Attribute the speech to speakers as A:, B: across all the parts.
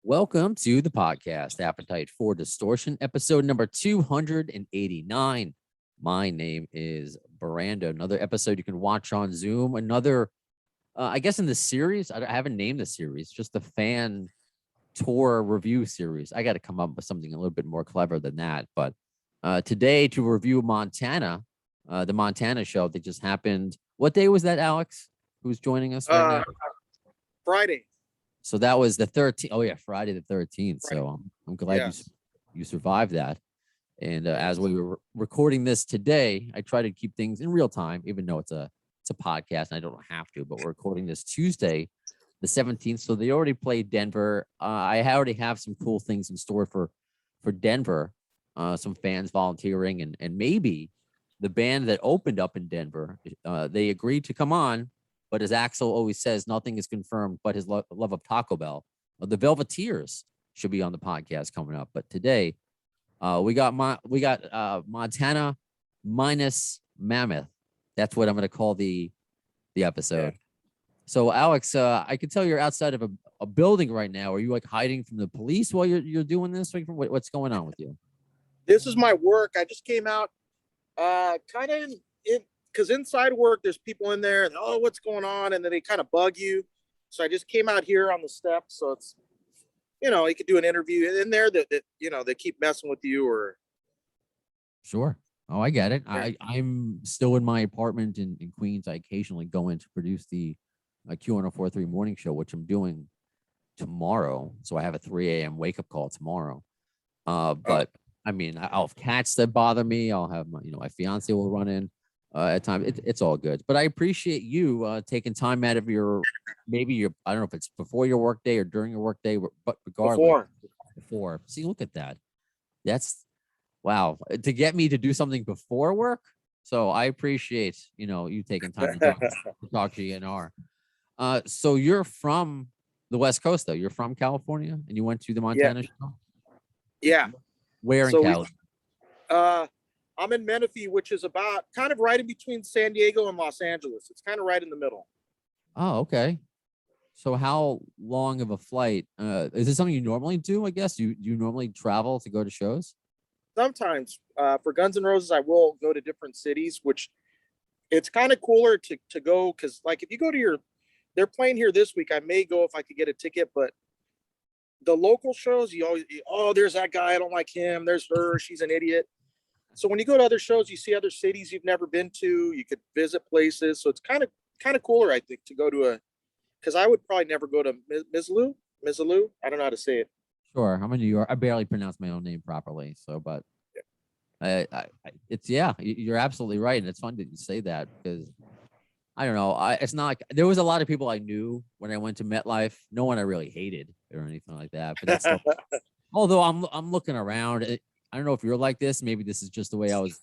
A: Welcome to the podcast, Appetite for Distortion, episode number 289. My name is Miranda. Another episode you can watch on Zoom. Another, I guess, in the series. I haven't named the series, just the fan tour review series. I got to come up with something a little bit more clever than that. But today, to review Montana, the Montana show that just happened. What day was that, Alex? Who's joining us right now?
B: Friday.
A: So that was the 13th. Oh yeah, Friday the 13th.
B: Friday.
A: So I'm glad you survived that. And as we were recording this today, I try to keep things in real time, even though it's a podcast and I don't have to. But we're recording this Tuesday, the 17th. So they already played Denver. I already have some cool things in store for Denver. Some fans volunteering and maybe the band that opened up in Denver. They agreed to come on. But as Axel always says, nothing is confirmed but his love of Taco Bell. The Velveteers should be on the podcast coming up. But today, we got Montana minus Mammoth. That's what I'm going to call the episode. Yeah. So, Alex, I can tell you're outside of a building right now. Are you like hiding from the police while you're doing this? What's going on with you?
B: This is my work. I just came out kind of in. Because inside work, there's people in there and, oh, what's going on? And then they kind of bug you. So I just came out here on the steps. So it's, you could do an interview in there that they keep messing with you or.
A: Sure. Oh, I get it. I'm still in my apartment in Queens. I occasionally go in to produce the Q1043 morning show, which I'm doing tomorrow. So I have a 3 a.m. wake up call tomorrow. But I mean, I'll have cats that bother me. I'll have my fiance will run in. At times it's all good, but I appreciate you taking time out of your I don't know if it's before your work day or during your work day, but regardless, before. See, look at that. That's wow, to get me to do something before work. So I appreciate you taking time to talk to GN'R. So you're from the West Coast though. You're from California, and you went to the Montana show.
B: Yeah.
A: Where in Cali?
B: I'm in Menifee, which is about kind of right in between San Diego and Los Angeles. It's kind of right in the middle.
A: Oh, okay. So how long of a flight? Is this something you normally do, I guess? You normally travel to go to shows?
B: Sometimes. For gunsnroses, I will go to different cities, which it's kind of cooler to go because, like, if you go to they're playing here this week, I may go if I could get a ticket, but the local shows, you always, there's that guy, I don't like him. There's her, she's an idiot. So when you go to other shows, you see other cities you've never been to. You could visit places. So it's kind of cooler, I think, to go to because I would probably never go to Missoula. I don't know how to say it.
A: Sure. I'm in New York. I barely pronounce my own name properly. So, but you're absolutely right. And it's fun that you say that because I don't know. It's not like there was a lot of people I knew when I went to MetLife. No one I really hated or anything like that. But that's still, although I'm looking around. I don't know if you're like this. Maybe this is just the way I was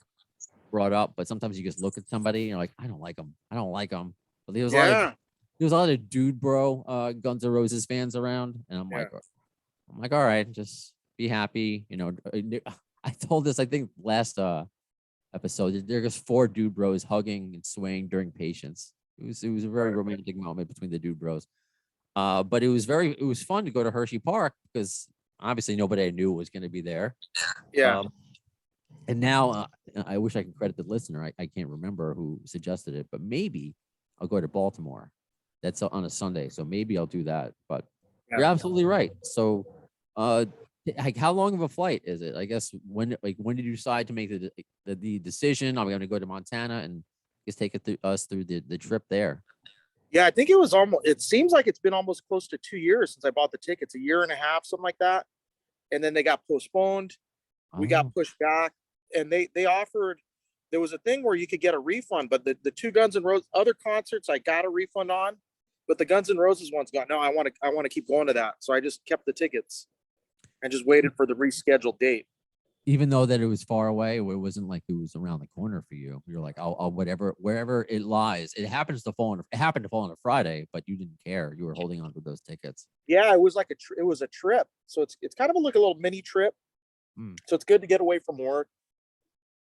A: brought up. But sometimes you just look at somebody and you're like, I don't like them. But there was a lot of dude bro gunsnroses fans around, and I'm like, all right, just be happy. I told this I think last episode. There's 4 dude bros hugging and swaying during Patience. It was a very romantic moment between the dude bros. But it was fun to go to Hershey Park because obviously nobody I knew was going to be there.
B: Yeah.
A: And now I wish I could credit the listener. I can't remember who suggested it, but maybe I'll go to Baltimore. That's on a Sunday. So maybe I'll do that, but you're absolutely right. So, how long of a flight is it? I guess when did you decide to make the decision? I'm going to go to Montana and just take us through the trip there.
B: Yeah, I think it seems like it's been almost close to 2 years since I bought the tickets, a year and a half, something like that. And then they got postponed. We got pushed back and they offered, there was a thing where you could get a refund, but the 2 Guns N' Roses other concerts, I got a refund on, but the Guns N' Roses one's got, no, I want to keep going to that. So I just kept the tickets and just waited for the rescheduled date.
A: Even though that it was far away, it wasn't like it was around the corner for you. You're like, I'll wherever it lies. It happened to fall on a Friday, but you didn't care. You were holding on to those tickets.
B: Yeah, it was like it was a trip. So it's kind of like a little mini trip. So it's good to get away from work.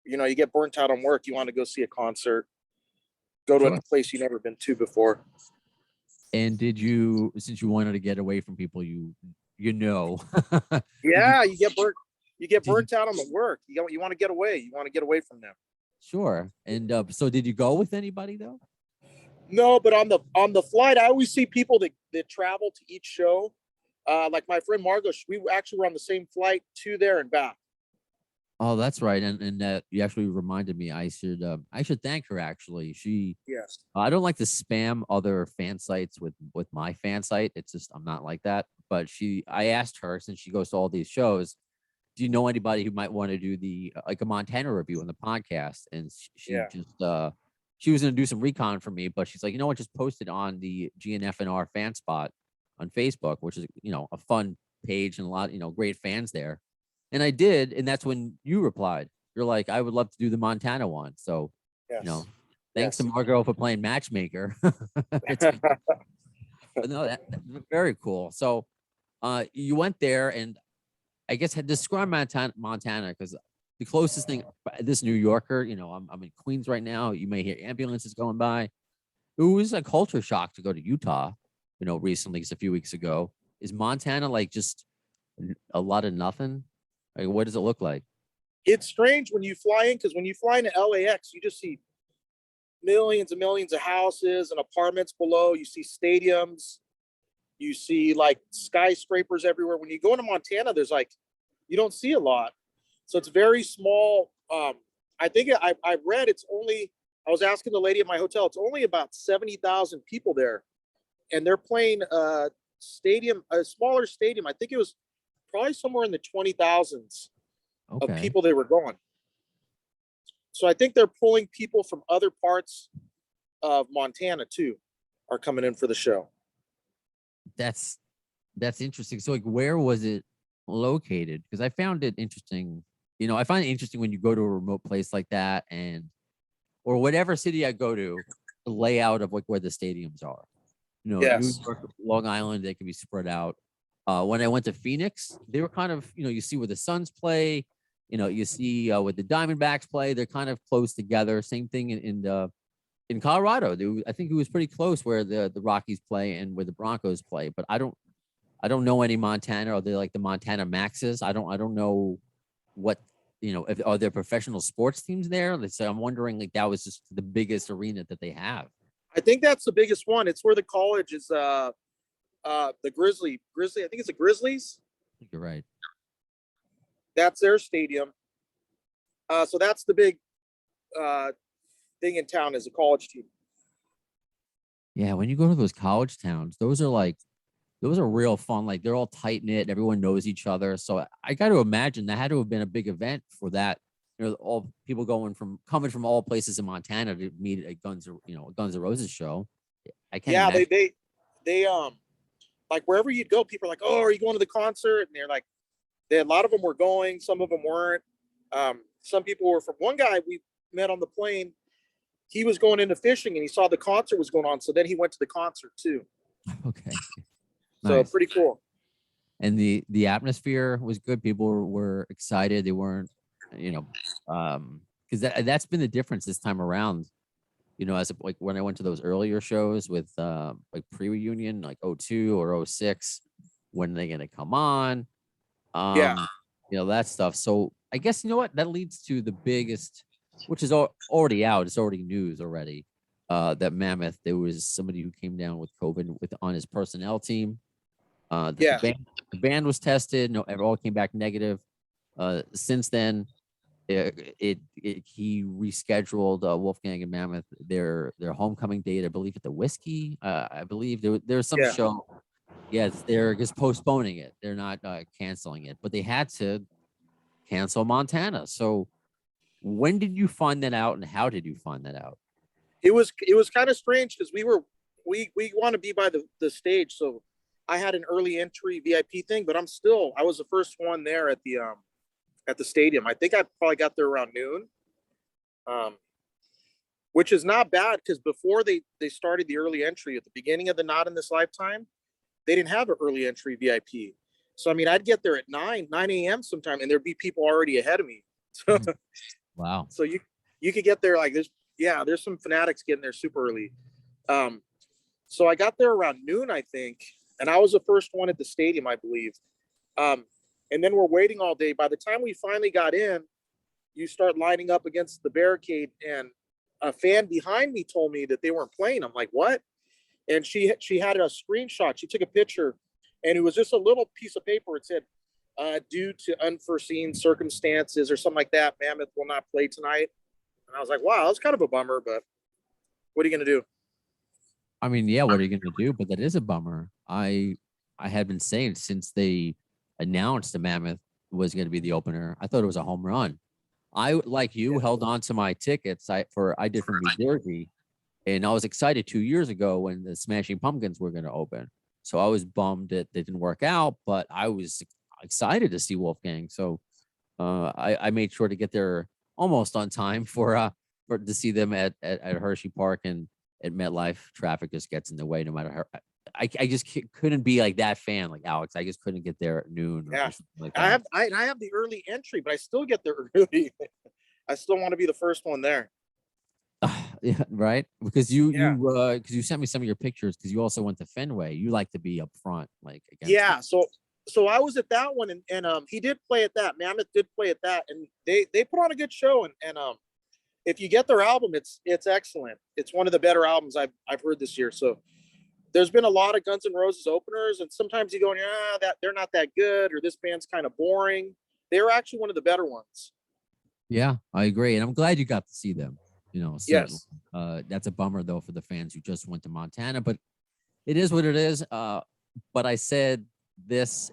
B: You get burnt out on work. You want to go see a concert, go to a place you've never been to before.
A: And did you, since you wanted to get away from people, you you know.
B: Yeah, you get burnt. You get burnt out on the work. You want to get away. You want to get away from them.
A: Sure. And so did you go with anybody though?
B: No, but on the flight, I always see people that travel to each show. Like my friend Margot, we actually were on the same flight to there and back.
A: Oh, that's right. And you actually reminded me. I should thank her actually.
B: Yes.
A: I don't like to spam other fan sites with my fan site. It's just I'm not like that. But I asked her, since she goes to all these shows, do you know anybody who might want to do the like a Montana review on the podcast? And
B: Yeah.
A: she was going to do some recon for me, but she's like, you know what, just post it on the GN'R fan spot on Facebook, which is, a fun page and a lot, great fans there. And I did, and that's when you replied. You're like, I would love to do the Montana one. So,
B: Yes.
A: thanks to
B: Yes.
A: Margot for playing matchmaker. But no, that's very cool. So, you went there, and I guess had described Montana, because the closest thing, this New Yorker, I'm in Queens right now. You may hear ambulances going by. It was a culture shock to go to Utah, recently, just a few weeks ago. Is Montana like just a lot of nothing? Like, what does it look like?
B: It's strange when you fly in, because when you fly into LAX, you just see millions and millions of houses and apartments below. You see stadiums. You see like skyscrapers everywhere. When you go into Montana, there's like, you don't see a lot. So it's very small. I think I read I was asking the lady at my hotel, it's only about 70,000 people there. And they're playing a smaller stadium. I think it was probably somewhere in the 20,000s of people that were going. So I think they're pulling people from other parts of Montana too, are coming in for the show.
A: That's interesting. So like, where was it located? Because I found it interesting. I find it interesting when you go to a remote place like that, or whatever city I go to, the layout of like where the stadiums are.
B: Yes.
A: New York, Long Island, they can be spread out. When I went to Phoenix, they were kind of, you see where the Suns play, you see where the Diamondbacks play. They're kind of close together. Same thing in Colorado. I think it was pretty close where the Rockies play and where the Broncos play. But I don't know any Montana. Are they like the Montana Maxes? I don't know what, are there professional sports teams there? So I'm wondering, like, that was just the biggest arena that they have.
B: I think that's the biggest one. It's where the college is. The Grizzly. I think it's the Grizzlies.
A: I think you're right.
B: That's their stadium. So that's the big thing in town, is a college team.
A: Yeah, when you go to those college towns, those are real fun. Like, they're all tight knit. Everyone knows each other. So I got to imagine that had to have been a big event for that. All people coming from all places in Montana to meet at Guns N' Roses show. I can't.
B: Yeah,
A: imagine.
B: they like wherever you'd go, people are like, "Oh, are you going to the concert?" And they're like, a lot of them were going, some of them weren't. Some people were from. One guy we met on the plane, he was going into fishing and he saw the concert was going on, so then he went to the concert too.
A: Okay.
B: So
A: Nice.
B: pretty cool.
A: And the atmosphere was good. People were excited. They weren't, because that's been the difference this time around. As like when I went to those earlier shows with like pre-reunion, like 02 or 06, when are they gonna come on?
B: Yeah.
A: That stuff. So I guess what that leads to the biggest, which is already out. It's already news already. That Mammoth, there was somebody who came down with COVID on his personnel team. The band was tested. No, it all came back negative. Since then, he rescheduled Wolfgang and Mammoth their homecoming date. I believe at the Whiskey. I believe there's some show. Yes, they're just postponing it. They're not canceling it, but they had to cancel Montana. So when did you find that out, and how did you find that out?
B: It was kind of strange because we want to be by the stage, so I had an early entry VIP thing, but I was the first one there at the stadium. I think I probably got there around noon, which is not bad because before they started the early entry at the beginning of the Not in This Lifetime, they didn't have an early entry VIP. So, I mean, I'd get there at 9 a.m. sometime, and there'd be people already ahead of me. So,
A: wow.
B: So you could get there like this. Yeah, there's some fanatics getting there super early. So I got there around noon, I think. and I was the first one at the stadium, I believe. And then we're waiting all day. By the time we finally got in, you start lining up against the barricade, and a fan behind me told me that they weren't playing. I'm like, what? And she had a screenshot. She took a picture, and it was just a little piece of paper. It said, due to unforeseen circumstances or something like that, Mammoth will not play tonight. And I was like, wow, that's kind of a bummer, but what are you going to do?
A: I mean, yeah, what are you going to do? But that is a bummer. I had been saying since they announced the Mammoth was going to be the opener, I thought it was a home run. I, like you, held on to my tickets. I did from New Jersey, and I was excited 2 years ago when the Smashing Pumpkins were going to open. So I was bummed that they didn't work out, but I was excited to see Wolfgang. So I made sure to get there almost on time for to see them at Hershey Park, and at MetLife. Traffic just gets in the way no matter how. I just couldn't be like that fan like Alex. I just couldn't get there at noon.
B: Yeah,
A: or something like that.
B: I have the early entry, but I still get there early. I still want to be the first one there.
A: Yeah, right. Because you sent me some of your pictures, because you also went to Fenway. You like to be up front, like
B: yeah. So I was at that one, and he did play at that. Mammoth did play at that, and they put on a good show. And if you get their album, it's excellent. It's one of the better albums I've heard this year. So there's been a lot of Guns N' Roses openers, and sometimes you go, yeah, that they're not that good, or this band's kind of boring. They're actually one of the better ones.
A: Yeah, I agree, and I'm glad you got to see them.
B: Yes.
A: That's a bummer though for the fans who just went to Montana, but it is what it is. But I said this.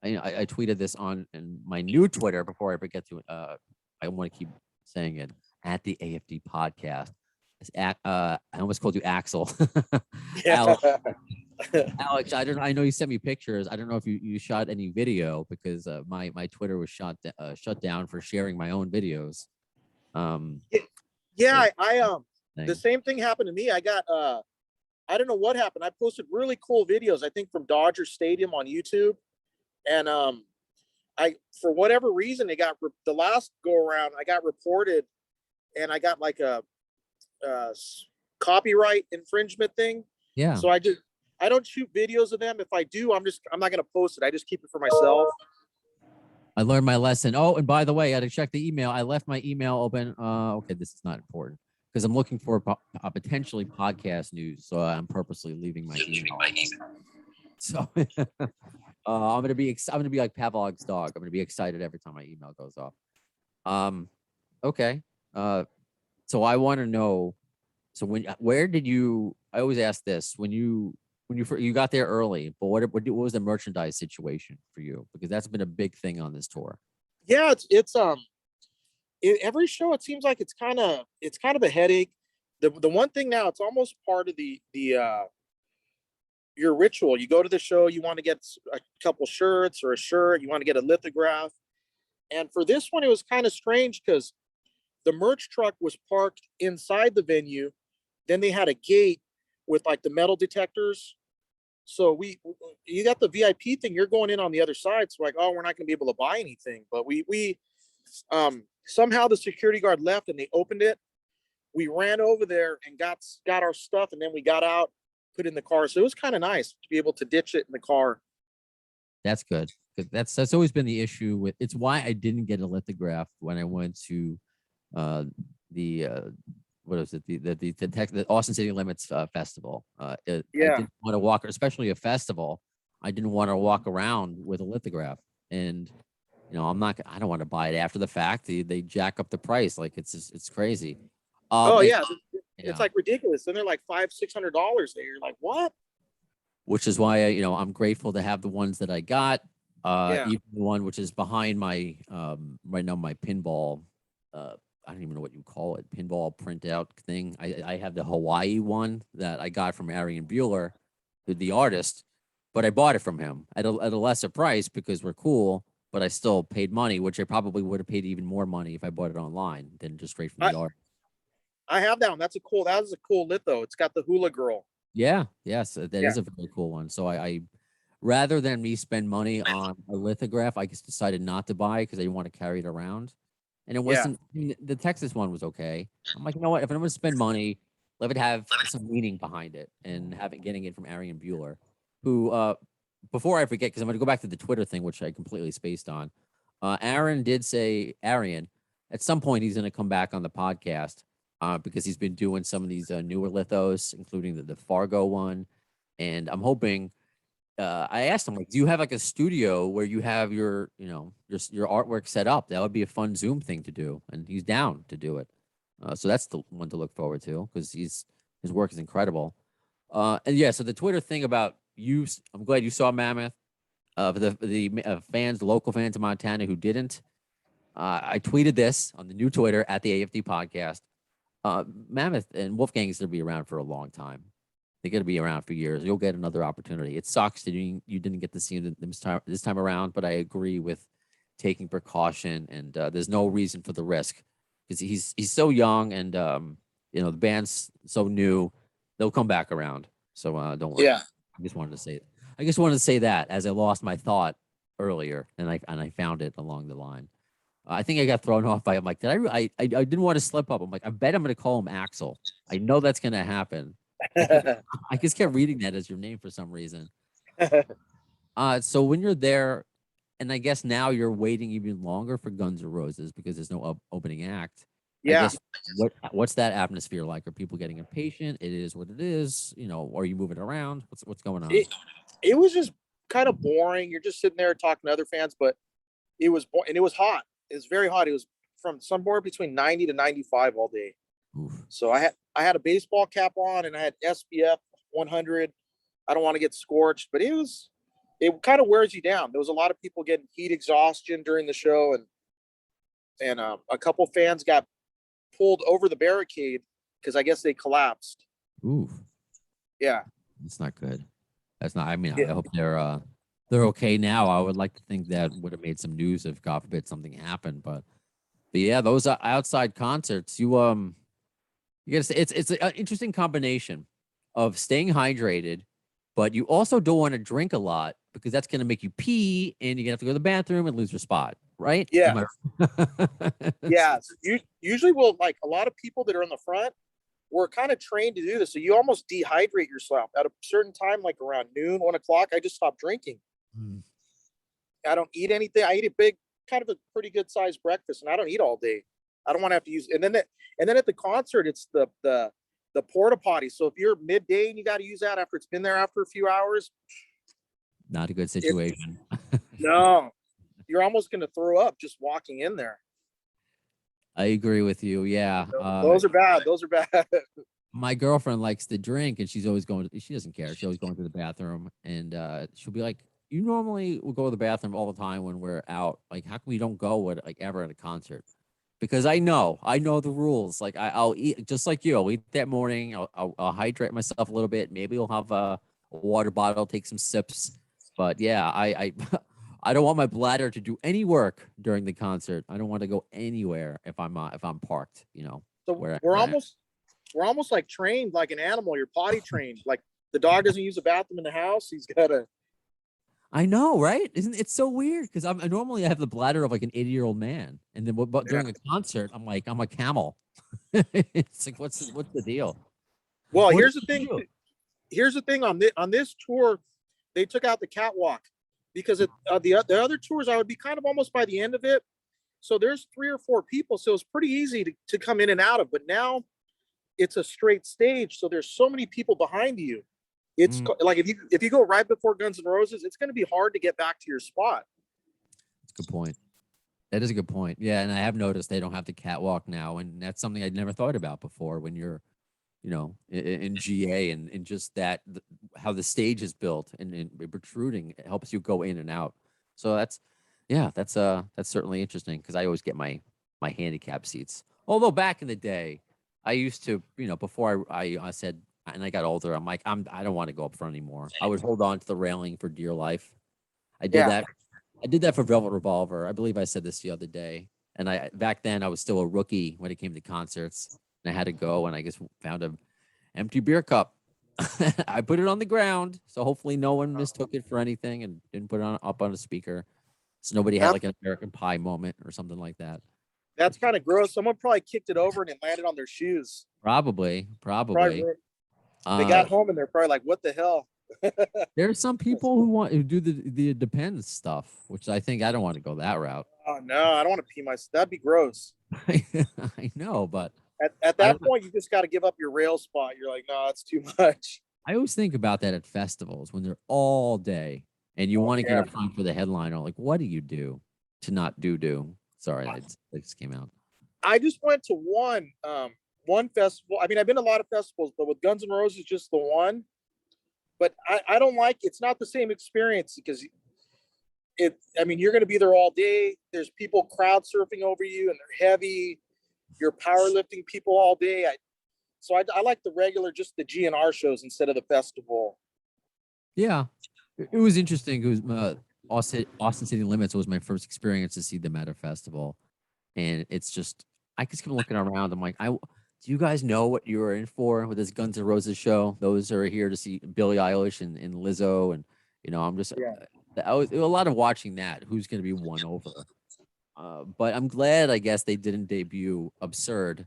A: I tweeted this on in my new Twitter before I forget to. I want to keep saying it at the AFD podcast. I almost called you Axel.
B: Yeah.
A: Alex, I know you sent me pictures. I don't know if you shot any video, because my Twitter was shut down for sharing my own videos.
B: Yeah, I the same thing happened to me. I got I don't know what happened. I posted really cool videos, I think from Dodger Stadium on YouTube, and I, for whatever reason, the last go around I got reported, and I got like a copyright infringement thing.
A: Yeah.
B: So I don't shoot videos of them. If I do, I'm not going to post it. I just keep it for myself.
A: I learned my lesson. Oh, and by the way, I had to check the email. I left my email open. Okay, this is not important, because I'm looking for potentially podcast news. So I'm purposely leaving my email. So I'm gonna be like Pavlov's dog. I'm gonna be excited every time my email goes off. Okay. So I want to know. So where did you? I always ask this when you got there early, but what was the merchandise situation for you? Because that's been a big thing on this tour.
B: Yeah, it's every show it seems like it's kind of a headache. The one thing now, it's almost part of the your ritual. You go to the show, you want to get a couple shirts or a shirt, you want to get a lithograph. And for this one, it was kind of strange because the merch truck was parked inside the venue. Then they had a gate with like the metal detectors. So you got the VIP thing, you're going in on the other side. So like, oh, we're not going to be able to buy anything. But we somehow the security guard left and they opened it. We ran over there and got our stuff, and then we got out, put it in the car. So it was kind of nice to be able to ditch it in the car.
A: That's good. That's always been the issue with. It's why I didn't get a lithograph when I went to the what is it? The Austin City Limits Festival. I didn't want to walk, especially a festival. I didn't want to walk around with a lithograph, and I don't want to buy it after the fact. They jack up the price like it's crazy.
B: It's like ridiculous. And they're like $500-$600 there. You're like, what?
A: Which is why I'm grateful to have the ones that I got. Even the one which is behind my right now, my pinball. I don't even know what you call it, pinball printout thing. I have the Hawaii one that I got from Arian Bueller, the artist, but I bought it from him at a lesser price because we're cool. But I still paid money, which I probably would have paid even more money if I bought it online than just straight from the artist.
B: I have that one. That is a cool litho. It's got the hula girl.
A: Yeah, yes, that is a very cool one. So I rather than me spend money on a lithograph, I just decided not to buy it because I didn't want to carry it around. And it wasn't, the Texas one was okay. I'm like, you know what? If I'm going to spend money, let it have some meaning behind it, and getting it from Arian Bueller. who before I forget, because I'm going to go back to the Twitter thing, which I completely spaced on. Aaron did say, Arian, at some point he's going to come back on the podcast because he's been doing some of these newer lithos, including the Fargo one. And I'm hoping, I asked him, like, do you have like a studio where you have your, you know, your artwork set up? That would be a fun Zoom thing to do. And he's down to do it. So that's the one to look forward to because his work is incredible. And yeah, so the Twitter thing about you, I'm glad you saw Mammoth. For the fans, the local fans of Montana who didn't, I tweeted this on the new Twitter at the AFD podcast. Mammoth and Wolfgang is going to be around for a long time. They're going to be around for years. You'll get another opportunity. It sucks that you didn't get to see them this time around, but I agree with taking precaution, and there's no reason for the risk because he's so young, and you know, the band's so new. They'll come back around. So don't worry.
B: Yeah.
A: I just wanted to say that as I lost my thought earlier, and I found it along the line. I think I got thrown off by. I'm like, I didn't want to slip up. I'm like, I bet I'm going to call him Axel. I know that's going to happen. I just kept reading that as your name for some reason. So when you're there, and I guess now you're waiting even longer for Guns N' Roses because there's no opening act.
B: Yeah.
A: I guess what's that atmosphere like? Are people getting impatient? It is what it is. You know, are you moving around? What's going on?
B: It was just kind of boring. You're just sitting there talking to other fans, but it was and it was hot. It was very hot. It was from somewhere between 90 to 95 all day.
A: Oof.
B: So I had a baseball cap on and I had SPF 100. I don't want to get scorched, but it kind of wears you down. There was a lot of people getting heat exhaustion during the show, and a couple fans got pulled over the barricade because I guess they collapsed.
A: Ooh,
B: yeah,
A: that's not good. That's not. I mean, yeah. I hope they're okay now. I would like to think that would have made some news if, God forbid, something happened. But yeah, those outside concerts, you gotta say it's an interesting combination of staying hydrated, but you also don't want to drink a lot because that's going to make you pee and you're gonna have to go to the bathroom and lose your spot, right?
B: Yeah. Yeah. Usually we'll, like, a lot of people that are in the front, we're kind of trained to do this. So you almost dehydrate yourself at a certain time, like around noon, 1 o'clock. I just stopped drinking. I don't eat anything. I eat kind of a pretty good sized breakfast, and I don't eat all day. I don't want to have to use, and then at the concert, it's the porta potty. So if you're midday and you got to use that after it's been there after a few hours,
A: not a good situation.
B: No, you're almost going to throw up just walking in there.
A: I agree with you. Yeah.
B: Those are bad. Those are bad.
A: My girlfriend likes to drink, and she's always she doesn't care. She's always going to the bathroom, and she'll be like, you normally will go to the bathroom all the time when we're out. Like, how come we don't go ever at a concert? Because I know the rules. Like, I'll eat just like you. I'll eat that morning. I'll hydrate myself a little bit. Maybe I'll have a water bottle, take some sips. But yeah, I I don't want my bladder to do any work during the concert. I don't want to go anywhere if I'm parked. You know.
B: So we're almost like trained like an animal. You're potty trained. Like, the dog doesn't use a bathroom in the house. He's got to.
A: I know, right? Isn't it so weird? Because I normally have the bladder of like an 80-year-old man, and then but during a concert, I'm a camel. It's like, what's the deal?
B: Well, here's the thing. Here's the thing on this tour, they took out the catwalk because the other tours I would be kind of almost by the end of it. So there's 3 or 4 people, so it's pretty easy to come in and out of. But now it's a straight stage, so there's so many people behind you. It's like if you go right before Guns N' Roses, it's going to be hard to get back to your spot.
A: That's a good point. That is a good point. Yeah, and I have noticed they don't have the catwalk now, and that's something I'd never thought about before. When you're, you know, in GA and just that how the stage is built and protruding, it helps you go in and out. So that's certainly interesting because I always get my handicap seats. Although back in the day, I used to, you know, before I said. And I got older. I'm like, I don't want to go up front anymore. I would hold on to the railing for dear life. I did that. I did that for Velvet Revolver. I believe I said this the other day. And back then I was still a rookie when it came to concerts. And I had to go, and I just found an empty beer cup. I put it on the ground, so hopefully no one mistook it for anything and didn't put it up on a speaker. So nobody had like an American Pie moment or something like that.
B: That's kind of gross. Someone probably kicked it over and it landed on their shoes.
A: Probably.
B: They got home and they're probably like, what the hell?
A: There are some people who do the depends stuff, which I think I don't want to go that route.
B: Oh no, I don't want to pee myself. That'd be gross.
A: I know, but
B: At
A: I
B: that
A: don't.
B: point, you just got to give up your rail spot. You're like, no, that's too much.
A: I always think about that at festivals when they're all day and you
B: Oh
A: want to get
B: yeah.
A: up front for the headliner. Like, what do you do to not do? Sorry, that just came out.
B: I just went to one festival. I mean, I've been to a lot of festivals, but with Guns N' Roses, just the one. But I don't like it's not the same experience because I mean, you're gonna be there all day. There's people crowd surfing over you and they're heavy. You're powerlifting people all day. So I like the regular, just the GNR shows instead of the festival.
A: Yeah, it was interesting. It was Austin City Limits was my first experience to see them at a festival, and it's just I just kept looking around. I'm like, do you guys know what you were in for with this Guns N' Roses show? Those are here to see Billie Eilish and Lizzo, and I'm just
B: Yeah.
A: I was a lot of watching that. Who's going to be won over? But I'm glad, I guess, they didn't debut Absurd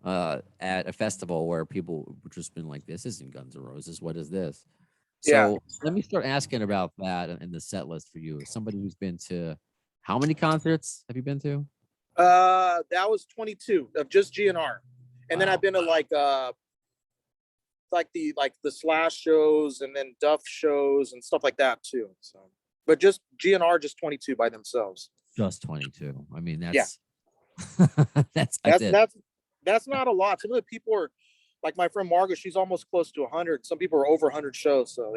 A: at a festival where people would just been like, "This isn't Guns N' Roses. What is this?"
B: Yeah.
A: So let me start asking about that and the set list for you. As somebody who's been to how many concerts have you been to?
B: That was 22 of just GNR. And then I've
A: Wow.
B: been to like the Slash shows and then Duff shows and stuff like that too. So, but just GNR, just 22 by themselves.
A: Just 22. I mean,
B: Yeah.
A: that's
B: That's
A: it.
B: that's not a lot. Some of the people are like my friend Margaret. She's almost close to 100. Some people are over 100 shows, so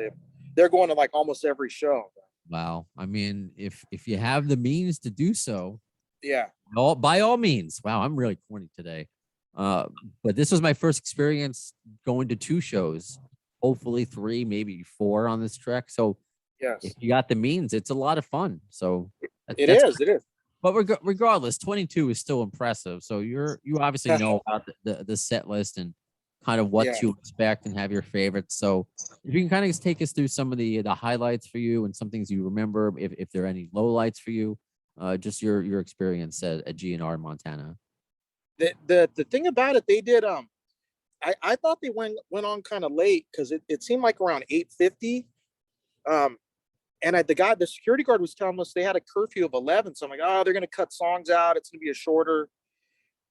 B: they're going to like almost every show.
A: Wow. I mean, if you have the means to do so,
B: Yeah.
A: by all means. Wow, I'm really corny today. But this was my first experience going to two shows, hopefully three, maybe four on this trek. So
B: Yes.
A: if you got the means, it's a lot of fun. So
B: It is.
A: But regardless, 22 is still impressive. So you obviously know about the set list and kind of what
B: Yeah.
A: to expect and have your favorites. So if you can kind of just take us through some of the highlights for you and some things you remember, if there are any lowlights for you, just your experience at GNR in Montana.
B: The thing about it, they did I thought they went on kind of late because it seemed like around 8:50. And the security guard was telling us they had a curfew of 11. So I'm like, oh, they're gonna cut songs out. It's gonna be a shorter.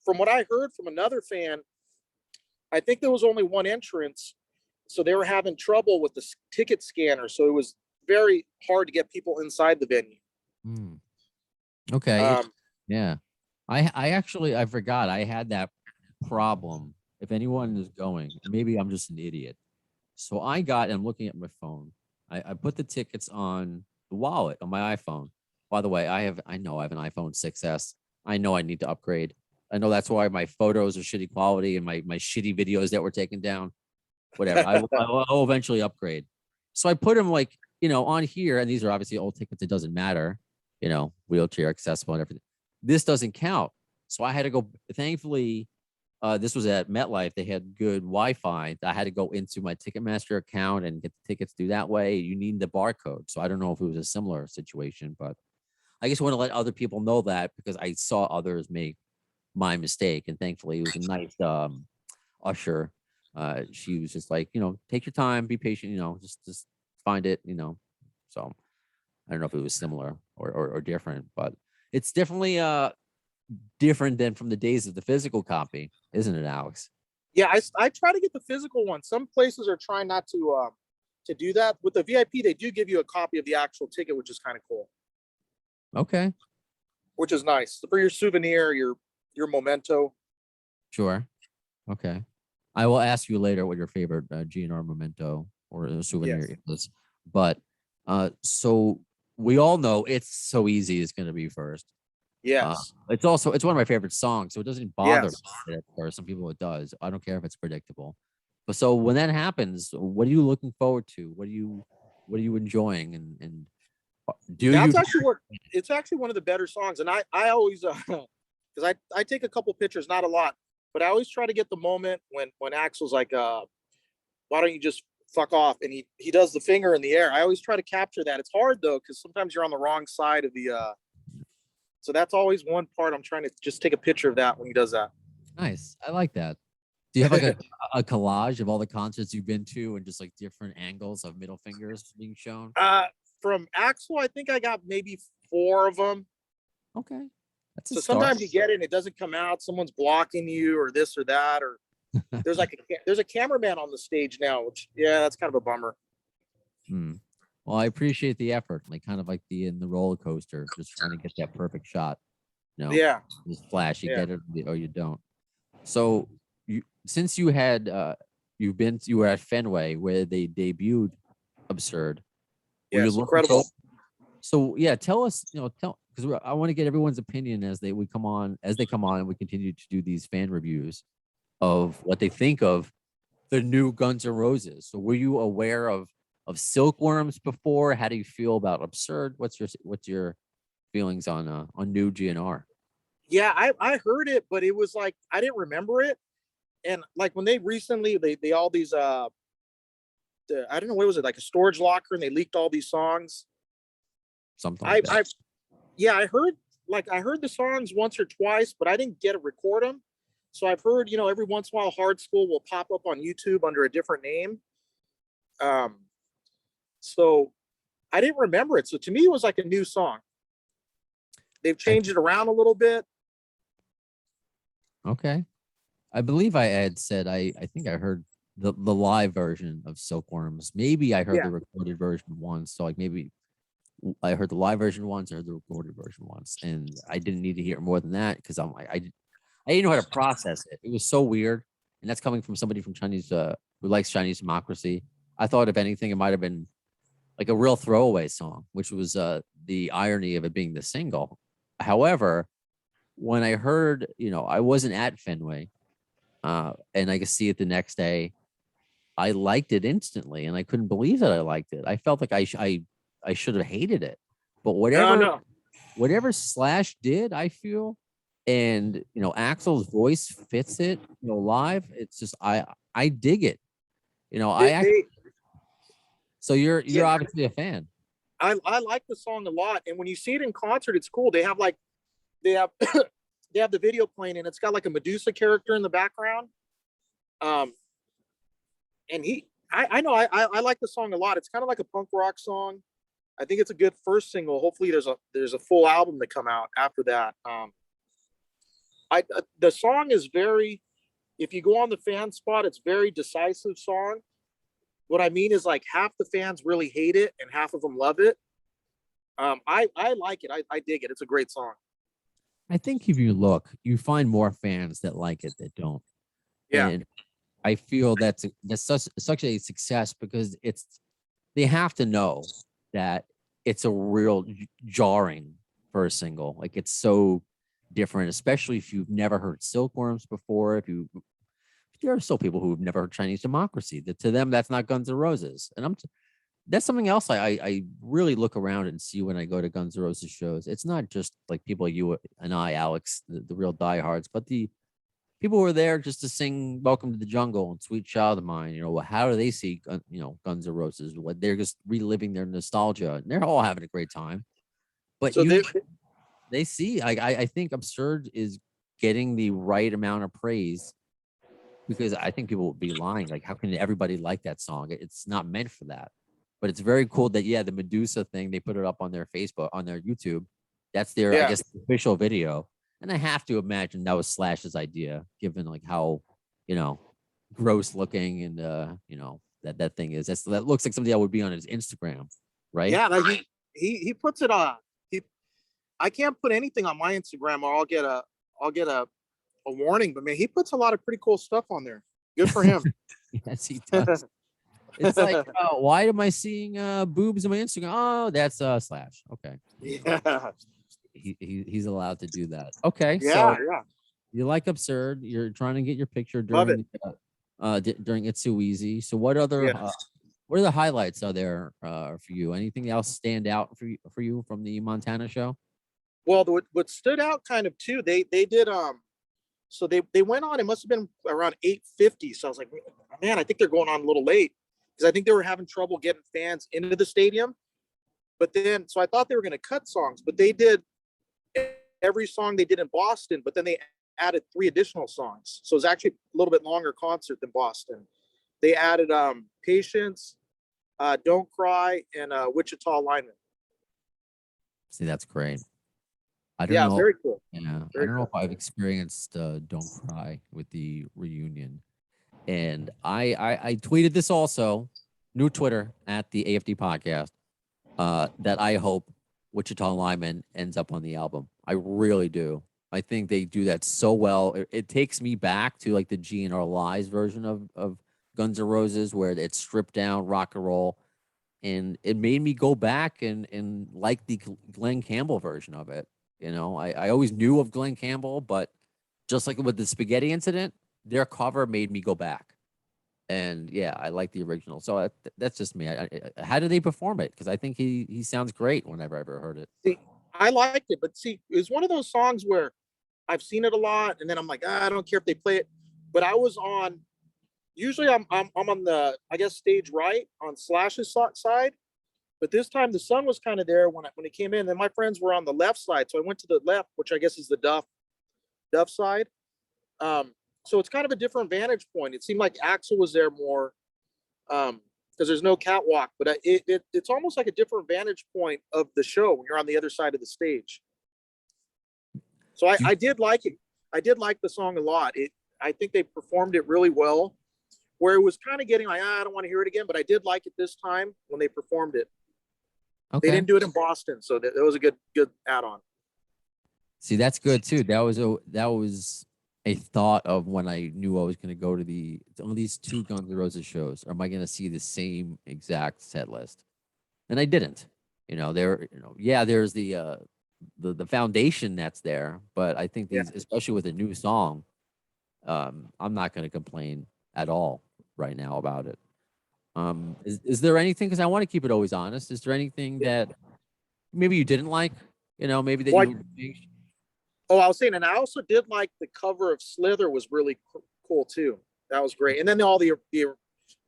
B: From what I heard from another fan, I think there was only one entrance, so they were having trouble with the ticket scanner. So it was very hard to get people inside the venue.
A: Hmm. Okay. Yeah. I actually I forgot I had that problem. If anyone is going, maybe I'm just an idiot. So I'm looking at my phone. I put the tickets on the wallet on my iPhone. By the way, I know I have an iPhone 6S. I know I need to upgrade. I know that's why my photos are shitty quality and my shitty videos that were taken down. Whatever. I'll eventually upgrade. So I put them like, on here, and these are obviously old tickets. It doesn't matter, wheelchair accessible and everything. This doesn't count. So I had to go, thankfully, this was at MetLife. They had good Wi-Fi. I had to go into my Ticketmaster account and get the tickets through that way. You need the barcode. So I don't know if it was a similar situation, but I just want to let other people know that because I saw others make my mistake. And thankfully it was a nice usher. She was just like, take your time, be patient, just find it, So I don't know if it was similar or different, but it's definitely different than from the days of the physical copy, isn't it, Alex?
B: Yeah, I try to get the physical one. Some places are trying not to do that. With the VIP, they do give you a copy of the actual ticket, which is kind of cool.
A: Okay.
B: Which is nice for your souvenir, your memento.
A: Sure. Okay. I will ask you later what your favorite GNR memento or souvenir is. But so we all know It's So Easy is going to be first.
B: Yes.
A: It's one of my favorite songs, so it doesn't bother me at first. Some people it does. I don't care if it's predictable. But so when that happens, what are you looking forward to? What are you enjoying? And
B: it's actually one of the better songs. And I always because I take a couple pictures, not a lot, but I always try to get the moment when Axel's like, why don't you just fuck off? And he does the finger in the air. I always try to capture that. It's hard though, because sometimes you're on the wrong side of the so that's always one part I'm trying to just take a picture of that when he does that.
A: Nice. I like that. Do you have like a collage of all the concerts you've been to and just like different angles of middle fingers being shown?
B: From Axel, I think I got maybe 4 of them.
A: Okay. That's a
B: So
A: start.
B: sometimes you get it and it doesn't come out. Someone's blocking you or this or that, or there's a cameraman on the stage now, which that's kind of a bummer.
A: Well, I appreciate the effort, like kind of like in the roller coaster, just trying to get that perfect shot.
B: Yeah.
A: Just flash, you get it or you don't. So since you had you were at Fenway where they debuted Absurd.
B: Yeah, it's incredible.
A: So tell us, because I want to get everyone's opinion as they come on and we continue to do these fan reviews of what they think of the new Guns N' Roses. So were you aware of Silkworms before? How do you feel about Absurd? What's your feelings on new GN'R?
B: Yeah, I heard it, but it was like I didn't remember it. And like when they recently they all these I don't know, what was it, like a storage locker, and they leaked all these songs.
A: Something like that.
B: I heard the songs once or twice, but I didn't get to record them. So I've heard, every once in a while Hard School will pop up on YouTube under a different name. So I didn't remember it. So to me, it was like a new song. They've changed it around a little bit.
A: Okay. I believe I had said I think I heard the live version of Silkworms. Maybe I heard the recorded version once. So like maybe I heard the live version once, I heard the recorded version once, and I didn't need to hear more than that because I'm like I didn't know how to process it. It was so weird, and that's coming from somebody from Chinese who likes Chinese democracy. I thought if anything, it might have been like a real throwaway song, which was the irony of it being the single. However, when I heard, I wasn't at Fenway, and I could see it the next day. I liked it instantly, and I couldn't believe that I liked it. I felt like I should have hated it, but whatever Slash did, I feel, and Axel's voice fits it, live. It's just I dig it. So you're obviously a fan.
B: I like the song a lot, and when you see it in concert, it's cool. They have they have the video playing, and it's got like a Medusa character in the background. And I know I like the song a lot. It's kind of like a punk rock song. I think it's a good first single. Hopefully there's a full album to come out after that. The song is very, if you go on the fan spot, it's very decisive song. What I mean is like half the fans really hate it and half of them love it. I like it. I dig it. It's a great song.
A: I think if you look, you find more fans that like it that don't.
B: Yeah.
A: And I feel that's such a success because they have to know that it's a real jarring first single. Like it's so different, especially if you've never heard Silkworms before. There are still people who've never heard Chinese Democracy. That to them, that's not Guns N' Roses. And that's something else I really look around and see when I go to Guns N' Roses shows. It's not just like people, you and I, Alex, the real diehards, but the people who are there just to sing "Welcome to the Jungle" and "Sweet Child of Mine." How do they see Guns N' Roses? What, they're just reliving their nostalgia, and they're all having a great time. But
B: so
A: they see. I think Absurd is getting the right amount of praise because I think people would be lying. Like, how can everybody like that song? It's not meant for that. But it's very cool that the Medusa thing, they put it up on their Facebook, on their YouTube. That's their I guess official video. And I have to imagine that was Slash's idea, given like how, gross looking and that thing is. That looks like something that would be on his Instagram, right?
B: Yeah, like he puts it on. I can't put anything on my Instagram or I'll get a warning. But man, he puts a lot of pretty cool stuff on there. Good for him.
A: Yes, he does. It's like, why am I seeing boobs on my Instagram? Oh, that's Slash. Okay.
B: Yeah.
A: He's allowed to do that. Okay.
B: Yeah,
A: so you like Absurd. You're trying to get your picture
B: Love
A: during It's So Easy. So what other what are the highlights are there for you? Anything else stand out for you from the Montana show?
B: Well, what stood out kind of too, they did so they went on, it must have been around 8:50. So I was like, man, I think they're going on a little late because I think they were having trouble getting fans into the stadium. But then, so I thought they were going to cut songs, but they did every song they did in Boston, but then they added 3 additional songs. So it's actually a little bit longer concert than Boston. They added Patience, Don't Cry, and Wichita Lineman.
A: See, that's great. I don't
B: Yeah,
A: know.
B: very cool.
A: Yeah, I
B: Very
A: don't know
B: cool.
A: if I've experienced Don't Cry with the reunion. And I tweeted this also, new Twitter at the AFD podcast, that I hope Wichita Lineman ends up on the album. I really do. I think they do that so well. It takes me back to like the GN'R Lies version of Guns N' Roses, where it's stripped down rock and roll. And it made me go back and like the Glenn Campbell version of it. You know, I always knew of Glenn Campbell, but just like with the spaghetti incident, their cover made me go back. And yeah, I like the original. So that's just me. How do they perform it? Because I think he sounds great whenever I ever heard it.
B: See, I liked it, but see, it was one of those songs where I've seen it a lot, and then I'm like, I don't care if they play it. But I was on. Usually, I'm on the, I guess, stage right on Slash's side. But this time the sun was kind of there when it came in. And my friends were on the left side, so I went to the left, which I guess is the Duff side. So it's kind of a different vantage point. It seemed like Axl was there more, because there's no catwalk, but it's almost like a different vantage point of the show when you're on the other side of the stage. So I did like it. I did like the song a lot. I think they performed it really well. Where it was kind of getting like, I don't want to hear it again, but I did like it this time when they performed it.
A: Okay.
B: They didn't do it in Boston, so that was a good add-on.
A: See, that's good too. That was a thought of when I knew I was going to go to these 2 Guns N' Roses shows. Or am I going to see the same exact set list? And I didn't. You know, there's the foundation that's there, but I think these, especially with a new song, I'm not going to complain at all right now about it. Is there anything, because I want to keep it always honest, is there anything that maybe you didn't like, maybe that you changed?
B: Oh, I was saying, and I also did like the cover of Slither was really cool too. That was great. And then all the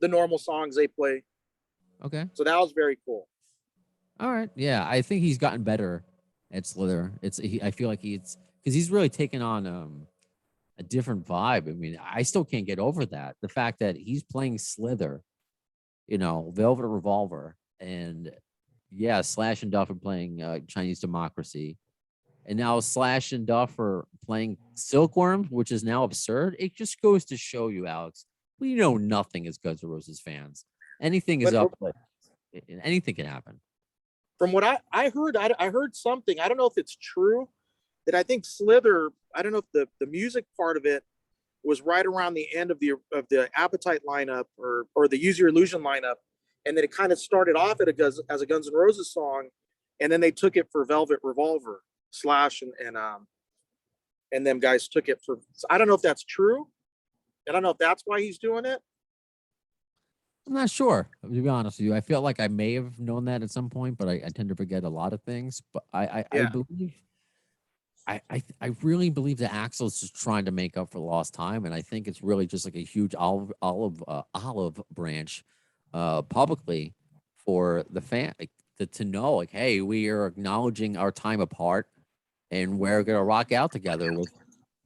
B: normal songs they play.
A: Okay.
B: So that was very cool.
A: All right. Yeah, I think he's gotten better at Slither. I feel like because he's really taken on a different vibe. I mean, I still can't get over that. The fact that he's playing Slither, Velvet Revolver, and yeah, Slash and Duff are playing Chinese Democracy, and now Slash and Duff are playing Silkworm, which is now absurd. It just goes to show you, Alex, we know nothing as Guns N' Roses fans. Anything is up. Anything can happen.
B: From what I heard, I heard something. I don't know if it's true, that I think Slither, I don't know if the music part of it was right around the end of the Appetite lineup or the Use Your Illusion lineup, and then it kind of started off as a Guns N' Roses song, and then they took it for Velvet Revolver. Slash and them guys took it for. I don't know if that's true. I don't know if that's why he's doing it.
A: I'm not sure, to be honest with you. I feel like I may have known that at some point, but I tend to forget a lot of things. But I believe, I really believe that Axl's just trying to make up for lost time, and I think it's really just like a huge olive branch, publicly, for the fan, like, to know, like, hey, we are acknowledging our time apart, and we're gonna rock out together with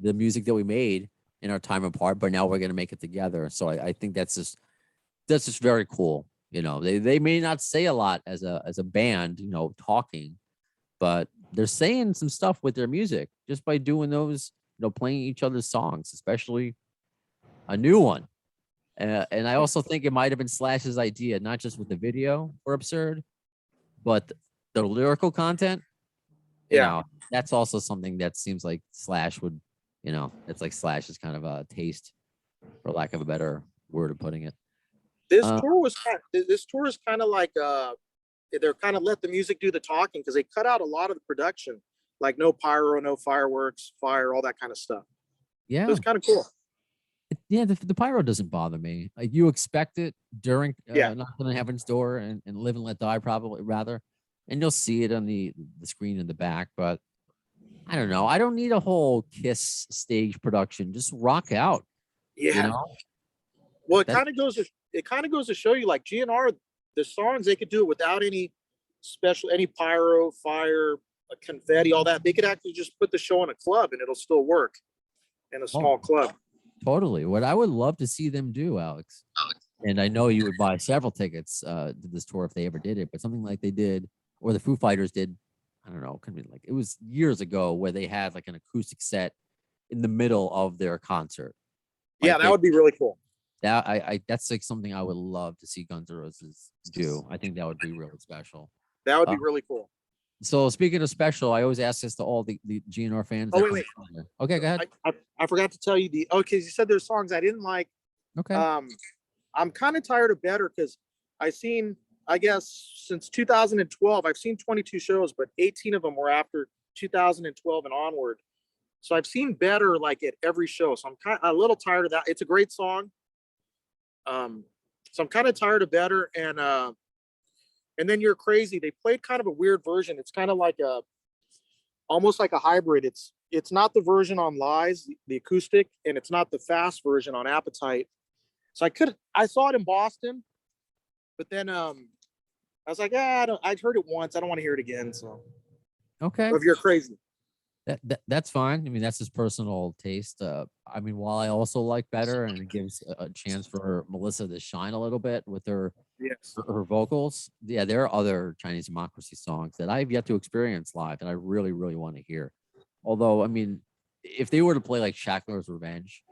A: the music that we made in our time apart, but now we're gonna make it together. So I think that's just very cool. They may not say a lot as a band, talking, but they're saying some stuff with their music just by doing those, playing each other's songs, especially a new one. And I also think it might have been Slash's idea, not just with the video for Absurd, but the lyrical content. That's also something that seems like Slash would, it's like Slash is kind of a taste, for lack of a better word of putting it.
B: This tour is kind of like they're kind of let the music do the talking, because they cut out a lot of the production, like no pyro, no fireworks, fire, all that kind of stuff.
A: Yeah,
B: so it's kind of cool.
A: Yeah, the pyro doesn't bother me. Like, you expect it during Knocking on Heaven's Door and Live and Let Die, probably, rather, and you'll see it on the screen in the back. But I don't know. I don't need a whole Kiss stage production. Just rock out.
B: Yeah. Well, it kind of goes to show you, like GN'R, the songs, they could do it without any pyro, fire, confetti, all that. They could actually just put the show in a club and it'll still work. in a small club.
A: Totally. What I would love to see them do, Alex, and I know you would buy several tickets to this tour if they ever did it, but something like they did, or the Foo Fighters did, I don't know, could be like, it was years ago where they had like an acoustic set in the middle of their concert.
B: Yeah,
A: Like
B: that would be really cool.
A: I that's like something I would love to see Guns N' Roses do. I think that would be really special.
B: That would be really cool.
A: So speaking of special, I always ask this to all the GNR fans.
B: Oh, wait.
A: Okay, go ahead.
B: I forgot to tell you because you said there's songs I didn't like.
A: Okay.
B: I'm kind of tired of Better because I guess since 2012, I've seen 22 shows, but 18 of them were after 2012 and onward. So I've seen Better like at every show. So I'm kind of a little tired of that. It's a great song. So I'm kind of tired of Better, and then You're Crazy. They played kind of a weird version. It's kind of like almost like a hybrid. It's not the version on Lies, the acoustic, and it's not the fast version on Appetite. So I saw it in Boston, but then I was like, I'd heard it once. I don't want to hear it again. So
A: okay.
B: If You're Crazy.
A: That's fine. I mean, that's his personal taste. I mean, while I also like Better, and it gives a chance for Melissa to shine a little bit with her vocals. Yeah, there are other Chinese Democracy songs that I've yet to experience live, and I really, really want to hear. Although, I mean, if they were to play like Shackler's Revenge,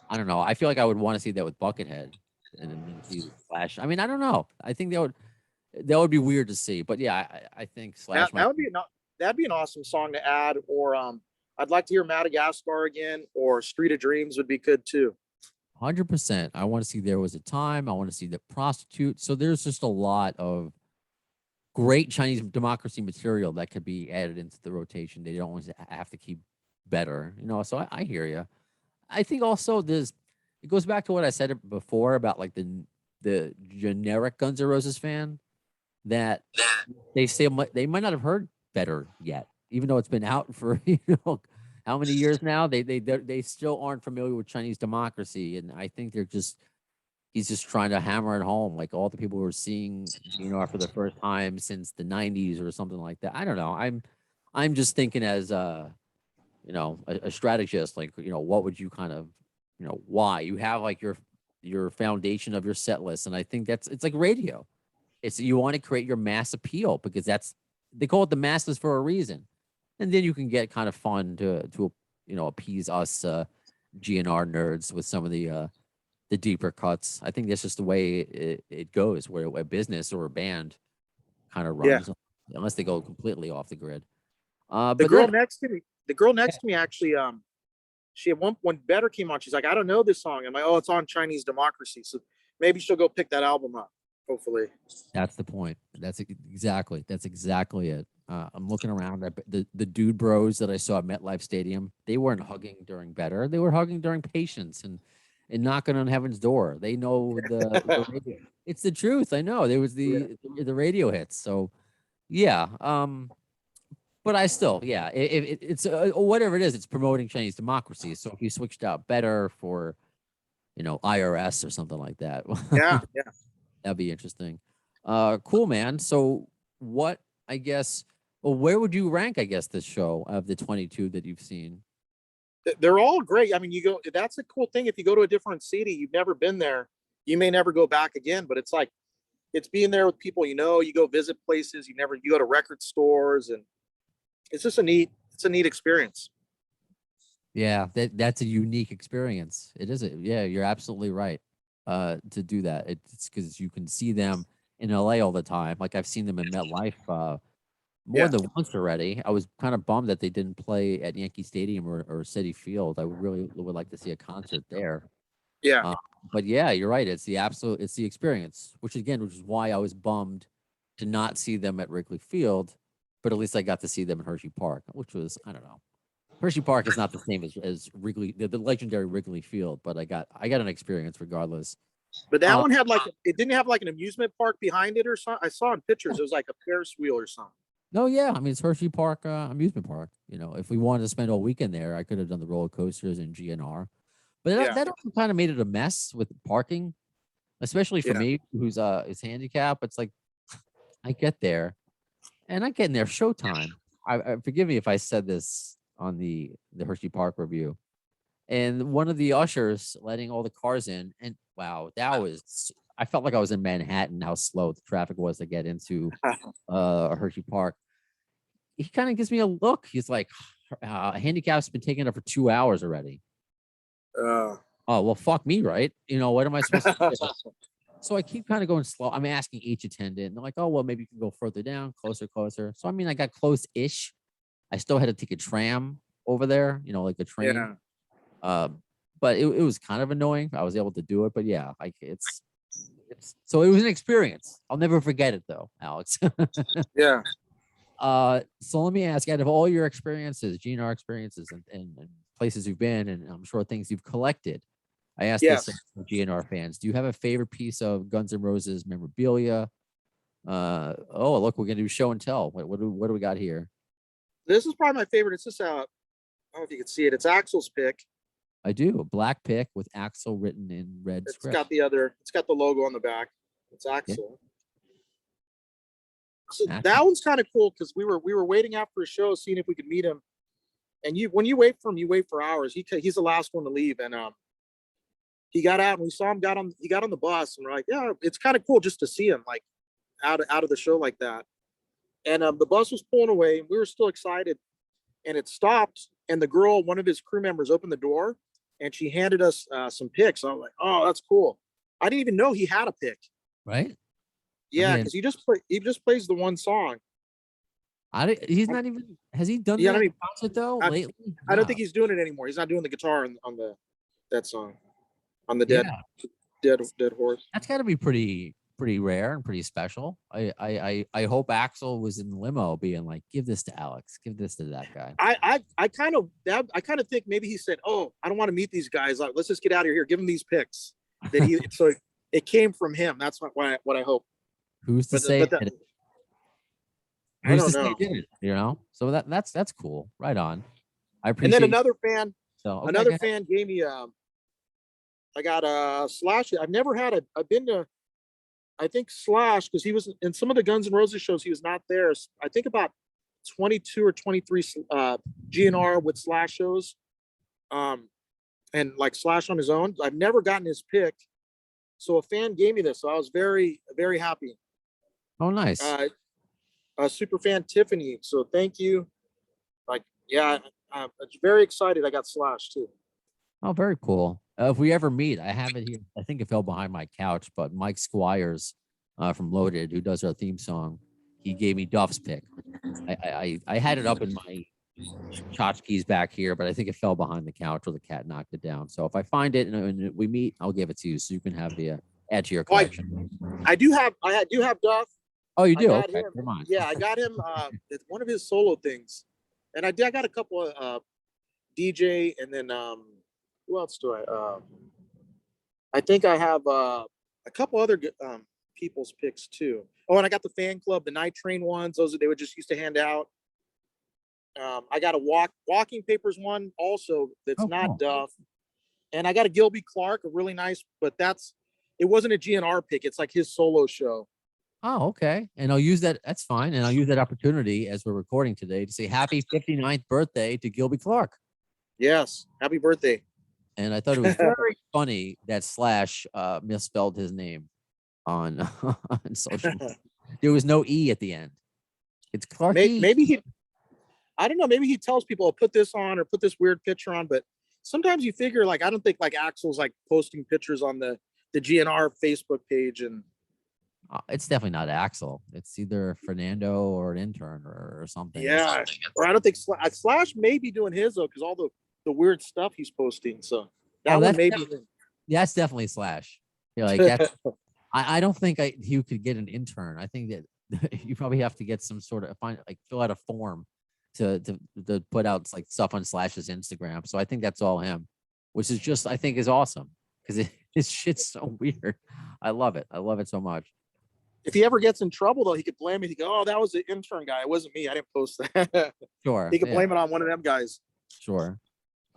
A: I don't know. I feel like I would want to see that with Buckethead, and then see Slash. I mean, I don't know. I think that would be weird to see. But yeah, I think Slash.
B: That'd be an awesome song to add. Or I'd like to hear Madagascar again, or Street of Dreams would be good too.
A: 100%. I want to see There Was a Time. I want to see The Prostitute. So there's just a lot of great Chinese Democracy material that could be added into the rotation. They don't always have to keep Better, so I hear you. I think also it goes back to what I said before about like the generic Guns N' Roses fan, that they say they might not have heard Better yet, even though it's been out for how many years now. They still aren't familiar with Chinese Democracy, and I think he's just trying to hammer it home, like all the people who are seeing GNR for the first time since the 90s or something like that. I don't know. I'm just thinking as a strategist, like, what would you kind of, why you have like your foundation of your set list. And I think it's like radio. You want to create your mass appeal, because they call it the masses for a reason. And then you can get kind of fun to appease us GNR nerds with some of the deeper cuts. I think that's just the way it goes, where a business or a band kind of runs, unless they go completely off the grid.
B: The girl next to me actually, she when Better came on, she's like, I don't know this song. I'm like, oh, it's on Chinese Democracy. So maybe she'll go pick that album up. Hopefully.
A: That's the point. That's exactly it. I'm looking around at the dude bros that I saw at MetLife Stadium. They weren't hugging during Better. They were hugging during Patience and knocking on heaven's door. They know the radio. It's the truth. I know. There was the radio hits. So yeah. But I still, it's whatever it is, it's promoting Chinese Democracy. So if you switched out Better for, IRS or something like that.
B: Yeah.
A: That'd be interesting. Cool, man. So where would you rank, I guess, this show of the 22 that you've seen?
B: They're all great. I mean, that's a cool thing. If you go to a different city, you've never been there, you may never go back again, but it's like, it's being there with people, you go visit places, you go to record stores, and it's just a neat experience.
A: Yeah, that's a unique experience. It is. Yeah, you're absolutely right. To do that, it's because you can see them in LA all the time. Like I've seen them in MetLife more than once already. I was kind of bummed that they didn't play at Yankee Stadium or Citi Field. I really would like to see a concert there.
B: Yeah.
A: But yeah, you're right. It's the experience, which is why I was bummed to not see them at Wrigley Field, but at least I got to see them in Hershey Park, which was, I don't know. Hershey Park is not the same as Wrigley, the legendary Wrigley Field, but I got an experience regardless.
B: But that one had it didn't have like an amusement park behind it or something. I saw in pictures it was like a Ferris wheel or something.
A: No, yeah, I mean it's Hershey Park amusement park. If we wanted to spend all weekend there, I could have done the roller coasters and GNR. But that also kind of made it a mess with parking, especially for me, who's is handicapped. It's like I get there, and I get in there showtime. I forgive me if I said this on the Hershey Park review, and one of the ushers letting all the cars in, and wow, I felt like I was in Manhattan, how slow the traffic was to get into Hershey Park. He kind of gives me a look. He's like, handicap's been taking up for 2 hours already.
B: Uh,
A: Oh, well, fuck me, right? What am I supposed to do? So I keep kind of going slow. I'm asking each attendant, and they're like, oh, well, maybe you can go further down, closer, closer. So, I mean, I got close-ish. I still had to take a tram over there, like a train.
B: yeah.
A: But it was kind of annoying. I was able to do it, but yeah, it's so it was an experience. I'll never forget it though, Alex.
B: Yeah.
A: So let me ask, out of all your experiences, GNR experiences and places you've been, and I'm sure things you've collected, I asked
B: Yes.
A: this for GNR fans. Do you have a favorite piece of Guns N' Roses memorabilia? Oh, look, we're gonna do show and tell. What do we got here?
B: This is probably my favorite. It's just I don't know if you can see it. It's Axl's pick.
A: I do, a black pick with Axl written in red
B: It's
A: script.
B: got the logo on the back. It's Axl.
A: Yeah.
B: So that one's kind of cool because we were waiting after a show, seeing if we could meet him. And when you wait for him, you wait for hours. He's the last one to leave, and he got out and we saw him. He got on the bus, and we're like, yeah, it's kind of cool just to see him like out of the show like that. And the bus was pulling away, and we were still excited. And it stopped, and one of his crew members, opened the door, and she handed us some picks. I was like, oh, that's cool. I didn't even know he had a pick.
A: Right?
B: Yeah, because he just plays the one song.
A: He's not even. Has he done that concert though lately?
B: I don't think he's doing it anymore. He's not doing the guitar on that song, on the dead horse.
A: That's got to be pretty rare and pretty special. I hope Axl was in the limo, being like, "Give this to Alex. Give this to that guy."
B: I kind of think maybe he said, "Oh, I don't want to meet these guys. Like, let's just get out of here. Give him these picks." So it came from him. That's what I hope.
A: Who's to say?
B: I don't know.
A: So that's cool. Right on. I
B: And
A: appreciate.
B: then another fan.
A: So okay,
B: another fan gave me. I got a Slash. I've never had a. I've been to. I think Slash, because he was in some of the Guns N' Roses shows. He was not there. I think about 22 or 23 GNR with Slash shows, and like Slash on his own. I've never gotten his pick, so a fan gave me this, so I was very, very happy.
A: Oh, nice.
B: Super fan Tiffany. So thank you. Like, yeah, I'm very excited. I got Slash too.
A: Oh, very cool. If we ever meet, I have it here. I think it fell behind my couch, but Mike Squires from Loaded, who does our theme song, he gave me Duff's pick. I had it up in my tchotchkes back here, but I think it fell behind the couch or the cat knocked it down. So if I find it and we meet, I'll give it to you so you can have the add to your collection.
B: I do have Duff.
A: Oh, you do?
B: Okay, yeah, I got him. It's one of his solo things, and I got a couple of DJ, and then who else do I? I think I have a couple other people's picks too. Oh, and I got the fan club, the Night Train ones. Those they would just used to hand out. I got a walking papers one also that's not
A: cool.
B: Duff, and I got a Gilby Clark, a really nice, but it wasn't a GNR pick. It's like his solo show.
A: Oh, okay. And I'll use that. That's fine. And I'll use that opportunity as we're recording today to say happy 59th birthday to Gilby Clark.
B: Yes. Happy birthday.
A: And I thought it was very funny that Slash misspelled his name on social media. There was no E at the end. It's Clark.
B: Maybe I don't know. Maybe he tells people, oh, put this on or put this weird picture on. But sometimes you figure, like, I don't think like Axl's like posting pictures on the GNR Facebook page, and
A: it's definitely not Axl. It's either Fernando or an intern or something.
B: Yeah. Or I don't think Slash may be doing his though, because all the weird stuff he's posting. So that's
A: definitely Slash. You're like, that's, I don't think you could get an intern. I think that you probably have to get some sort of fill out a form to put out like stuff on Slash's Instagram. So I think that's all him, which is just, I think is awesome because his shit's so weird. I love it. I love it so much.
B: If he ever gets in trouble, though, he could blame it. He go, "Oh, that was the intern guy. It wasn't me. I didn't post that."
A: Sure.
B: He could blame it on one of them guys.
A: Sure.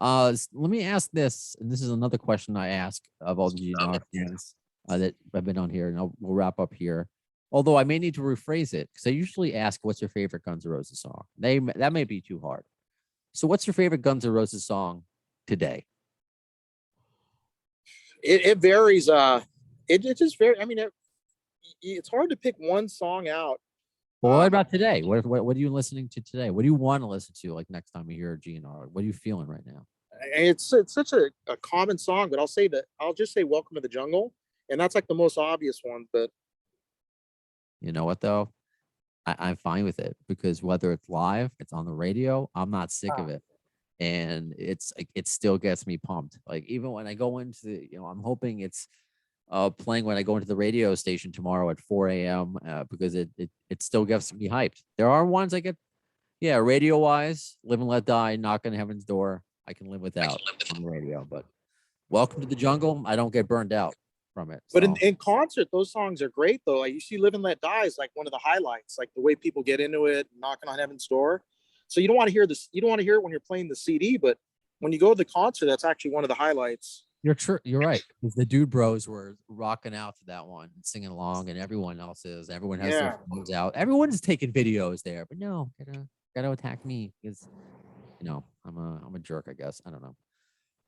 A: Let me ask this, and this is another question I ask of all the GNR fans that I've been on here, and we'll wrap up here. Although I may need to rephrase it because I usually ask, "What's your favorite Guns N' Roses song?" That may be too hard. So, what's your favorite Guns N' Roses song today?
B: it varies. It just very. I mean, it's hard to pick one song out.
A: Well, what about today? What are you listening to today? What do you want to listen to like next time you hear a GNR? What are you feeling right now?
B: It's such a common song, but I'll just say "Welcome to the Jungle," and that's like the most obvious one. But
A: You know what though? I'm fine with it because whether it's live, it's on the radio, I'm not sick of it. And it's like it still gets me pumped. Like even when I go into the, I'm hoping it's playing when I go into the radio station tomorrow at 4 a.m. Because it still gets me hyped. There are ones I get, yeah, radio wise, Live and Let Die, Knock on Heaven's Door, I can live without on the radio. But Welcome to the Jungle, I don't get burned out from it.
B: but
A: So.
B: in concert, those songs are great though. Like you see "Live and Let Die" is like one of the highlights, like the way people get into it, knocking on heaven's door. So you don't want to hear this. You don't want to hear it when you're playing the CD, but when you go to the concert, that's actually one of the highlights.
A: You're true. You're right. 'Cause the Dude Bros were rocking out to that one, and singing along, and everyone else is. Everyone has their phones out. Everyone's taking videos there, but no, gotta attack me because I'm a jerk. I guess I don't know.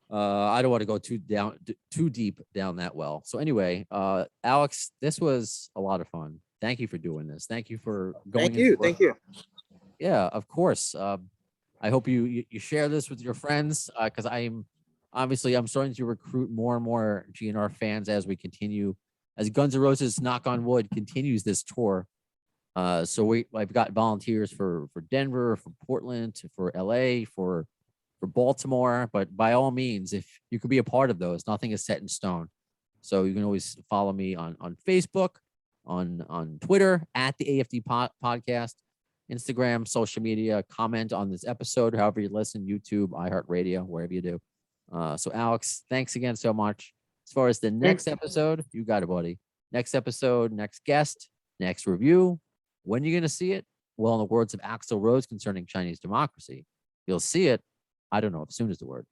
A: I don't want to go too deep down that well. So anyway, Alex, this was a lot of fun. Thank you for doing this. Thank you for going.
B: Thank you.
A: Yeah, of course. I hope you share this with your friends because I'm starting to recruit more and more GNR fans as we continue, as Guns N' Roses, knock on wood, continues this tour. So I've got volunteers for Denver, for Portland, for LA, for Baltimore. But by all means, if you could be a part of those, nothing is set in stone. So you can always follow me on Facebook, on Twitter at the AFD podcast, Instagram, social media, comment on this episode, however you listen, YouTube, iHeartRadio, wherever you do. So Alex, thanks again so much. As far as the next episode, you got it, buddy. Next episode, next guest, next review. When are you going to see it? Well, in the words of Axl Rose concerning Chinese democracy, you'll see it. I don't know if soon is the word.